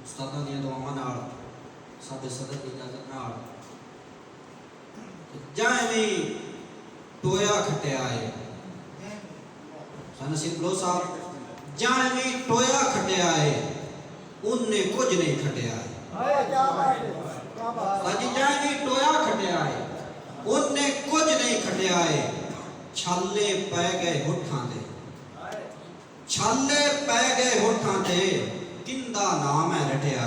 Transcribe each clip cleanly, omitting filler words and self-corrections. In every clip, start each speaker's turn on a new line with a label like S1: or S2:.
S1: ਉਸਤਾਦਾਂ ਦੀਆਂ ਦੁਆਵਾਂ ਨਾਲ ਸਾਡੇ ਸਦਰ ਦੀ ਇਜਾਜ਼ਤ ਨਾਲ ਜਾਂ ਐਵੇਂ ਟੋਇਆ ਖਟਿਆ ਏ ਸਾਨੂੰ ਸਿੱਖ ਲੋ ਸਾਹਿਬ ਜਾਂ ਐਵੇਂ ਟੋਇਆ ਖਟਿਆ ਏ ਉਹਨੇ ਕੁਝ ਨਹੀਂ ਖਟਿਆ ਸਾਜੀ ਜਾਂ ਐਵੇਂ ਟੋਇਆ ਖਟਿਆ ਏ ਉਹਨੇ ਕੁਝ ਨਹੀਂ ਖਟਿਆ ਏ ਛਾਲੇ ਪੈ ਗਏ ਹੋਠਾਂ ਤੇ ਛਾਲੇ ਪੈ ਗਏ ਹੋਠਾਂ ਤੇ किंदा नाम है रटिया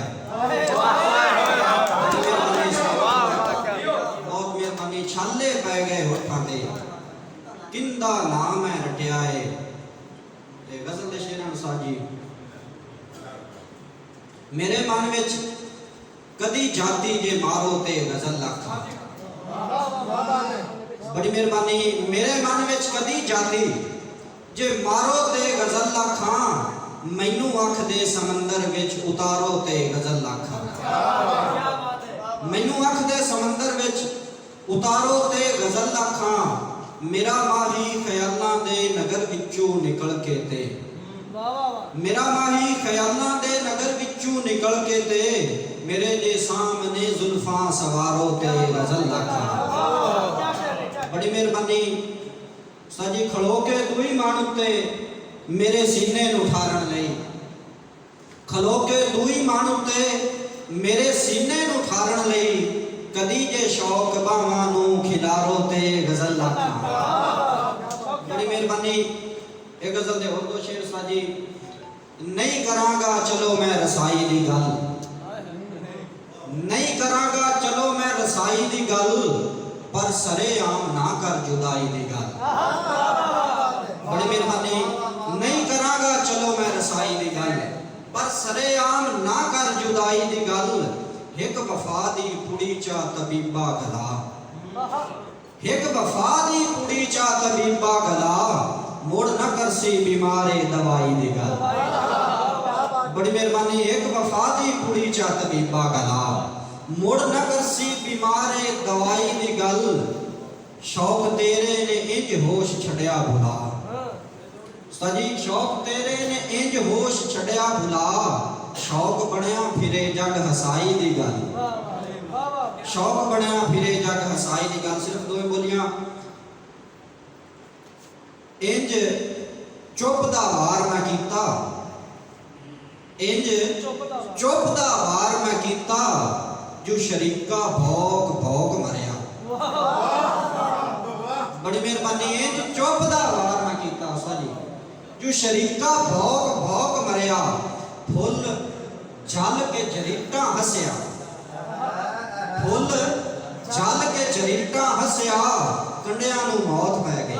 S1: बहुत मेहरबानी छाले पै गए होठां ते किंदा नाम है रटिया है ते गजल दे शेरां साजी मेरे मन विच कदी जाती जे मारो ते गजल लखा बड़ी मेहरबानी मेरे मन विच कदी जाती जे मारो ते गजल लखा मैनू अख दे समंदर विच उतारो ते गजल लाखा मैनू अख दे समंदर विच उतारो ते गजल लाखा मेरा माही ख्यालां दे नगर विचों निकल के ते मेरा माही ख्यालां दे नगर विचों निकल के ते मेरे दे सामने जुल्फां सवारो ते गजल लाखा बड़ी मेहरबानी साजी खड़ो के तू ही मान उत्ते मेरे सीने नूं ठारण लई खलो के तू ही मान उत्ते मेरे सीने नूं ठारण लई कदी जे शौक बावां नूं खिलारो ते गजल लाखा बड़ी मेहरबानी एक गजल दे होर दो शेर साजी नहीं करांगा चलो मैं रसाई दी गल नहीं करांगा चलो मैं रसाई दी गल पर सरे आम ना कर जुदाई दी गल बड़ी मेहरबानी नहीं करांगा चलो मैं रसाई दी गल पर सरेआम ना कर जुदाई दी गल एक वफा दी पुड़ी चा तबीबा गला एक वफा दी पुड़ी चा तबीबा गला मुड़ न करसी बीमारे दवाई दी गल बड़ी मेहरबानी एक वफा दी पुड़ी चा तबीबा गला मुड़ न करसी बीमारे दवाई दी गल शौक तेरे ने इंज होश छड़िया भुला सजी शौक तेरे ने इंज होश छड़िया भुला शौक बनया फिरे जग हसाई दी गल शौक बनया फिरे जग हसाई दी गल सिर्फ दो बोलियां इंज चुप दा वार मैं कीता इंज चुप दा वार मैं कीता जो शरीका भौक भौक मरिया बड़ी मेहरबानी इंज चुप दा वार मैं कीता सजी जो शरीका भौक भौक मरिया फुल जल के जरीटा हसया फुल जल के जरीटा हसया कंडिया नू मौत पै